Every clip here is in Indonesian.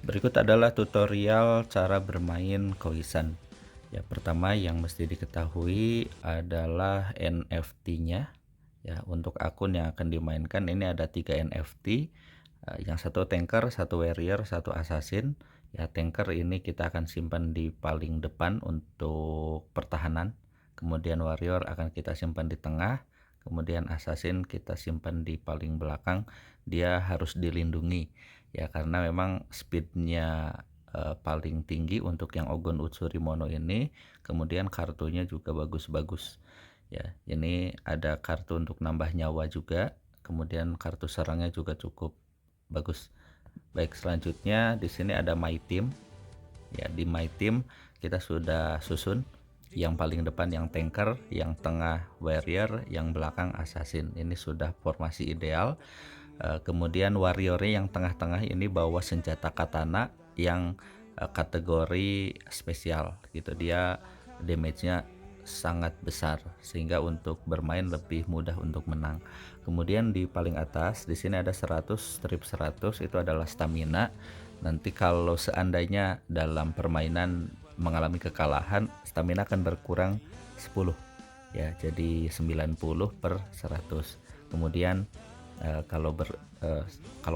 Berikut adalah tutorial cara bermain Koisan. Ya, pertama yang mesti diketahui adalah NFT-nya. Ya, untuk akun yang akan dimainkan ini ada 3 NFT. Yang satu tanker, satu warrior, satu assassin. Ya, tanker ini kita akan simpan di paling depan untuk pertahanan. Kemudian warrior akan kita simpan di tengah. Kemudian assassin kita simpan di paling belakang. Dia harus dilindungi ya, karena memang speednya paling tinggi untuk yang Ogon Utsurimono ini. Kemudian kartunya juga bagus-bagus ya. Ini ada kartu untuk nambah nyawa juga, kemudian kartu serangnya juga cukup bagus. Baik, selanjutnya di sini ada my team ya. Di my team kita sudah susun yang paling depan yang tanker, yang tengah warrior, yang belakang assassin. Ini sudah formasi ideal. Kemudian warriornya yang tengah-tengah ini bawa senjata katana yang kategori spesial gitu. Dia damage-nya sangat besar sehingga untuk bermain lebih mudah untuk menang. Kemudian di paling atas di sini ada 100 strip 100, itu adalah stamina. Nanti kalau seandainya dalam permainan mengalami kekalahan, stamina akan berkurang 10 ya, jadi 90 per 100. Kemudian kalau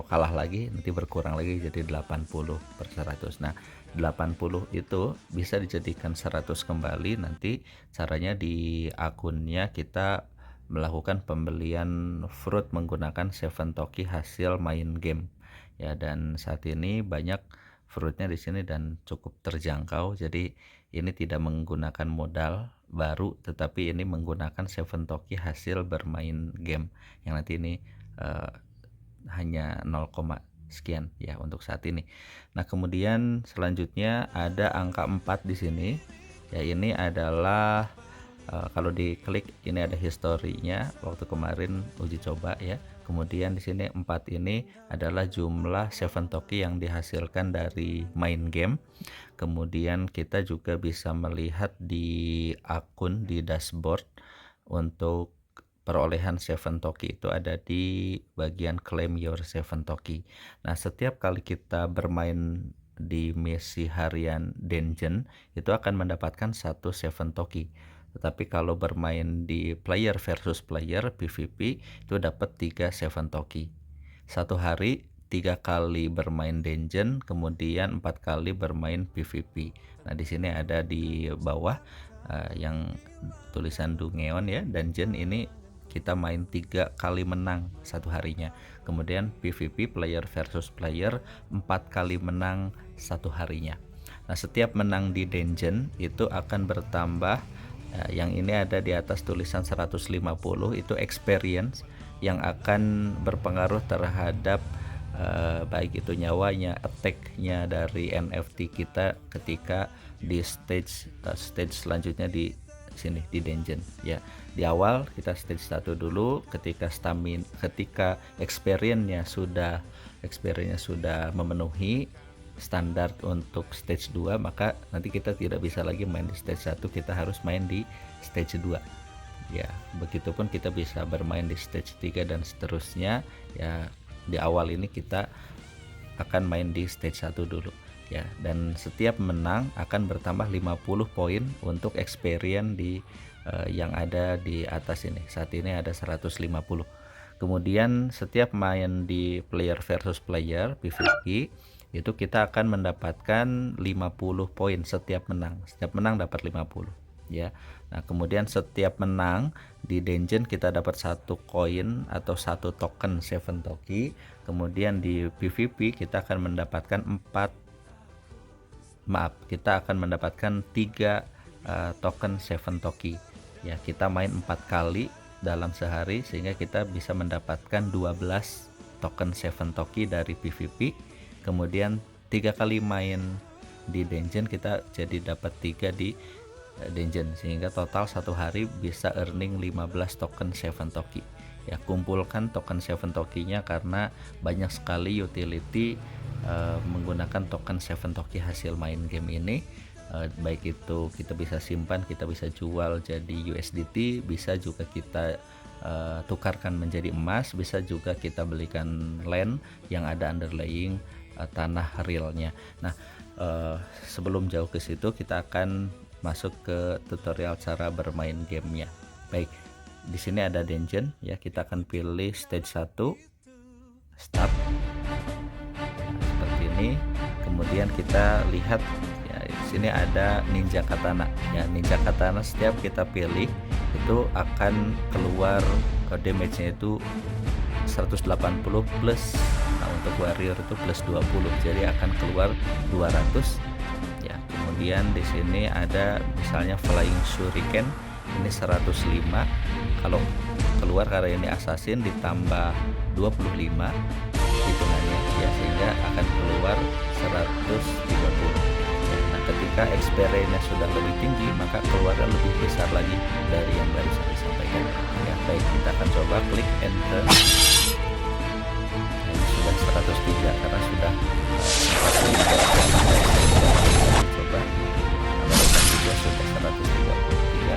kalah lagi nanti berkurang lagi jadi 80 per 100. Nah, 80 itu bisa dijadikan 100 kembali. Nanti caranya di akunnya kita melakukan pembelian fruit menggunakan 7 toki hasil main game ya, dan saat ini banyak fruitnya di sini dan cukup terjangkau. Jadi ini tidak menggunakan modal baru, tetapi ini menggunakan 7 toki hasil bermain game yang nanti ini hanya 0, sekian ya untuk saat ini. Nah, kemudian selanjutnya ada angka 4 di sini. Ya, ini adalah kalau diklik ini ada historinya waktu kemarin uji coba ya. Kemudian di sini 4 ini adalah jumlah 7 toki yang dihasilkan dari main game. Kemudian kita juga bisa melihat di akun di dashboard untuk perolehan 7 toki itu ada di bagian claim your 7 toki. Nah, setiap kali kita bermain di misi harian dungeon itu akan mendapatkan 1 7 toki. Tetapi kalau bermain di player versus player PvP itu dapat 3 7 toki. Satu hari 3 kali bermain dungeon, kemudian 4 kali bermain PvP. Nah, di sini ada di bawah yang tulisan Dungeon ya, dungeon ini kita main 3 kali menang satu harinya. Kemudian PvP player versus player 4 kali menang satu harinya. Nah, setiap menang di dungeon itu akan bertambah yang ini ada di atas tulisan 150, itu experience yang akan berpengaruh terhadap baik itu nyawanya, attack-nya dari NFT kita ketika di stage selanjutnya di sini di dungeon ya. Di awal kita stage 1 dulu, ketika experience-nya sudah memenuhi standar untuk stage 2, maka nanti kita tidak bisa lagi main di stage 1, kita harus main di stage 2 ya. Begitupun kita bisa bermain di stage 3 dan seterusnya ya. Di awal ini kita akan main di stage 1 dulu ya, dan setiap menang akan bertambah 50 poin untuk experience di yang ada di atas ini. Saat ini ada 150. Kemudian setiap main di player versus player PvP itu kita akan mendapatkan 50 poin setiap menang. Setiap menang dapat 50 ya. Nah, kemudian setiap menang di dungeon kita dapat 1 koin atau 1 token 7 toki. Kemudian di PvP kita akan mendapatkan 3 token 7 toki ya. Kita main 4 kali dalam sehari sehingga kita bisa mendapatkan 12 token 7 toki dari PvP. Kemudian 3 kali main di dungeon kita jadi dapat 3 di dungeon, sehingga total satu hari bisa earning 15 token 7 toki ya. Kumpulkan token 7 tokinya karena banyak sekali utility menggunakan token 7 toki hasil main game ini. Baik itu kita bisa simpan, kita bisa jual jadi USDT, bisa juga kita tukarkan menjadi emas, bisa juga kita belikan land yang ada underlying tanah realnya. Nah, sebelum jauh ke situ kita akan masuk ke tutorial cara bermain gamenya. Baik, di sini ada dungeon ya, kita akan pilih stage 1 start. Nah, seperti ini. Kemudian kita lihat ya, di sini ada ninja katana ya. Ninja katana setiap kita pilih itu akan keluar damage-nya itu 180 plus. Nah, untuk warrior itu plus 20, jadi akan keluar 200 ya. Kemudian di sini ada misalnya flying shuriken, ini 105. Kalau keluar karena ini assassin ditambah 25 hitungannya ya, sehingga akan keluar 130 ya. Nah, ketika XP-nya sudah lebih tinggi, maka keluarnya lebih besar lagi dari yang barusan disampaikan ya. Baik, kita akan coba klik enter. Ini sudah 103 karena sudah coba barusan juga sudah 133.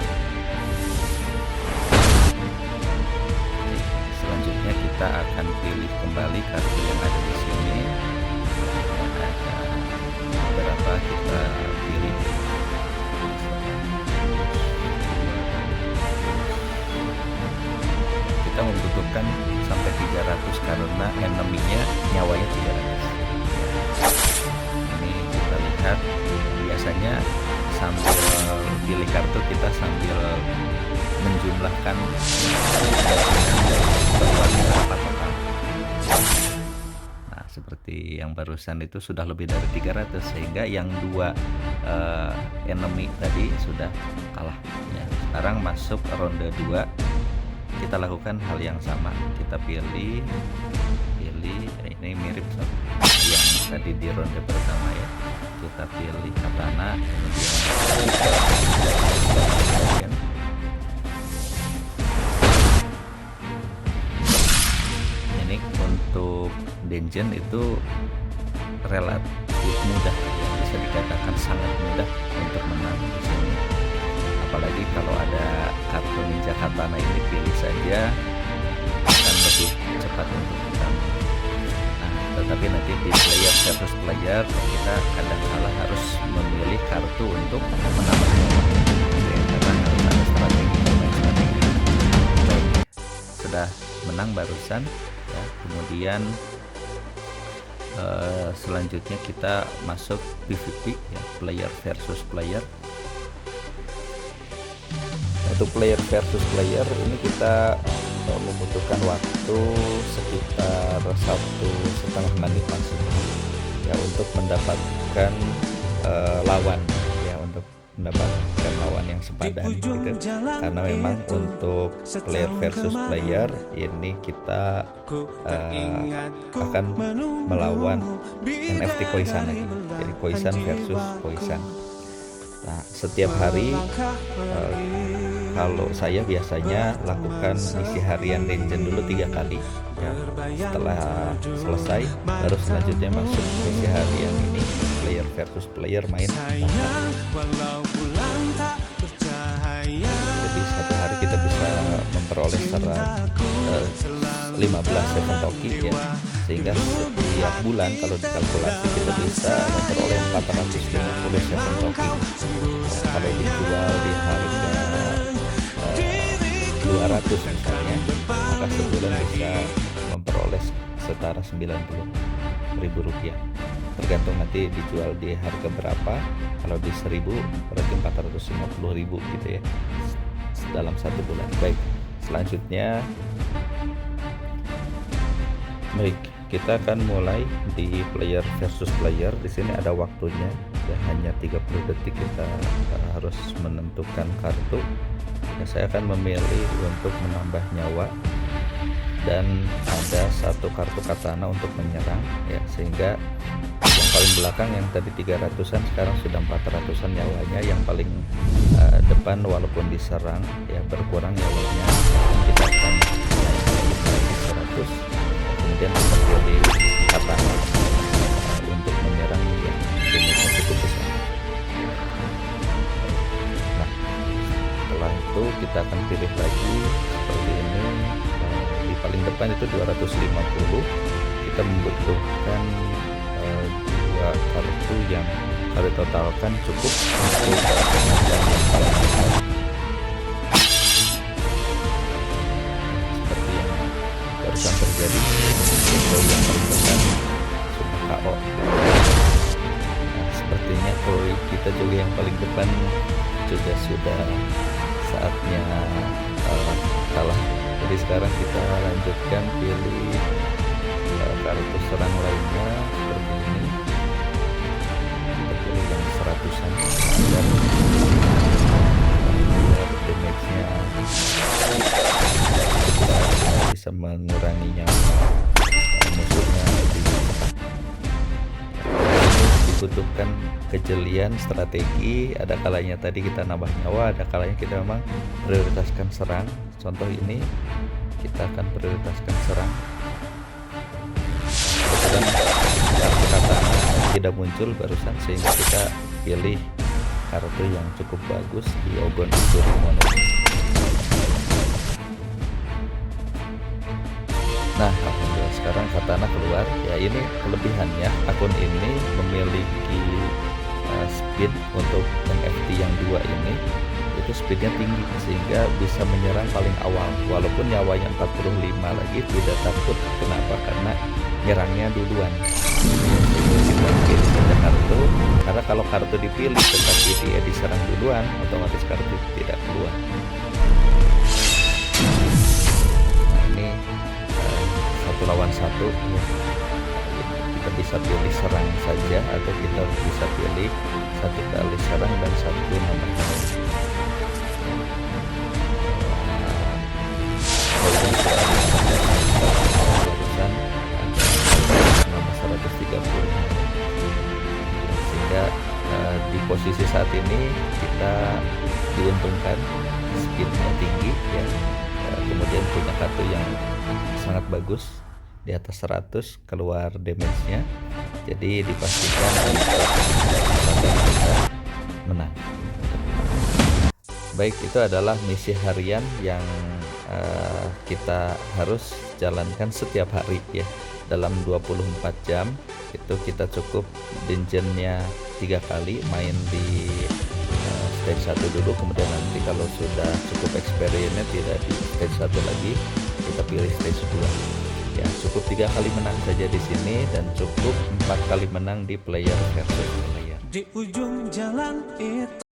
Selanjutnya kita akan pilih kembali kartu yang ada di sini. Ada beberapa kita pilih. Kita membutuhkan sampai 300 karena enemy-nya nyawanya 300. Ini kita lihat biasanya sambil pilih kartu kita sambil menjumlahkan berapa total. Nah, seperti yang barusan itu sudah lebih dari 300, sehingga yang dua enemy tadi sudah kalah ya. Sekarang masuk ronde 2, kita lakukan hal yang sama. Kita pilih ini mirip sama yang tadi di ronde pertama ya. Kita pilih katana, kemudian ini untuk dungeon itu relatif mudah ya, bisa dikatakan sangat mudah untuk menang di sini. Apalagi kalau ada kartu ninja katana ini, pilih saja akan lebih cepat untuk kita. Nah, tetapi nanti di player versus player kita kadang-kala harus memilih kartu untuk menambahnya ya, karena harus ada strategi bermain strategi. Baik, sudah menang barusan ya. Kemudian selanjutnya kita masuk PvP ya, player versus player. Untuk player versus player ini kita membutuhkan waktu sekitar 1,5 menit maksudnya ya, untuk mendapatkan lawan ya, untuk mendapatkan lawan yang sepadan gitu. Karena memang untuk player versus player ini kita akan melawan NFT Koisan lagi, jadi Koisan versus Koisan. Nah, setiap hari kalau saya biasanya lakukan misi harian dungeon dulu 3 kali ya. Setelah selesai baru selanjutnya masuk misi harian ini player versus player main. Jadi satu hari kita bisa memperoleh 15 7 toki ya, sehingga setiap bulan kalau dikalkulasi kita bisa memperoleh 450 7 toki. Kalau dijual di harga 200 misalnya, maka sebulan bisa memperoleh setara 90.000 rupiah. Tergantung nanti dijual di harga berapa. Kalau di 1000 berarti 450.000 gitu ya dalam 1 bulan. Baik, selanjutnya kita akan mulai di player versus player. Di sini ada waktunya ya, hanya 30 detik kita harus menentukan kartu ya. Saya akan memilih untuk menambah nyawa, dan ada 1 kartu katana untuk menyerang ya, sehingga yang paling belakang yang tadi 300-an sekarang sudah 400-an nyawanya. Yang paling depan walaupun diserang ya berkurang nyawanya, kita akan naik lagi 100. Kemudian kita pilih katana untuk menyerang yang jumlahnya cukup besar. Nah, setelah itu kita akan pilih lagi seperti ini. Di paling depan itu 250. Kita membutuhkan dua kartu yang kalau totalkan cukup untuk penajaman yang paling besar. Seperti yang barusan terjadi, Jokowi yang paling depan sudah KO. Nah, sepertinya kalau kita juga yang paling depan juga sudah saatnya kalah. Jadi sekarang kita lanjutkan pilih kartu serang lainnya seperti ini. Kita pilih yang 100-an agar damage-nya kita bisa mengurangi nyawa musuhnya lebih cepat. Dibutuhkan kejelian, strategi. Ada kalanya tadi kita nambah nyawa, ada kalanya kita memang prioritaskan serang. Contoh ini kita akan prioritaskan serang. Kebetulan kartu katana tidak muncul barusan sehingga kita pilih kartu yang cukup bagus di Ogon Surimono. Nah, alhamdulillah sekarang katana keluar. Ya, ini kelebihannya, akun ini memiliki speed untuk NFT yang 2 ini itu speednya tinggi sehingga bisa menyerang paling awal, walaupun nyawanya 45 lagi tidak takut. Kenapa? Karena nyerangnya duluan. Kita pilih saja kartu, karena kalau kartu dipilih tetapi dia diserang duluan, otomatis kartu tidak keluar. Nah, ini 1 lawan 1 ya. Kita bisa pilih serang saja atau kita bisa pilih 1 kali serang dan 1 nambah nyawa. Barusan nama 130, sehingga di posisi saat ini kita diuntungkan speednya tinggi ya, kemudian punya kartu yang sangat bagus di atas 100 keluar damage-nya, jadi dipastikan kita menang. Baik, itu adalah misi harian yang kita harus jalankan setiap hari ya, dalam 24 jam. Itu kita cukup dungeonnya 3 kali, main di stage 1 dulu, kemudian nanti kalau sudah cukup experience-nya tidak di stage 1 lagi, kita pilih stage 2 ya. Cukup 3 kali menang saja di sini dan cukup 4 kali menang di player versus player. Di ujung jalan itu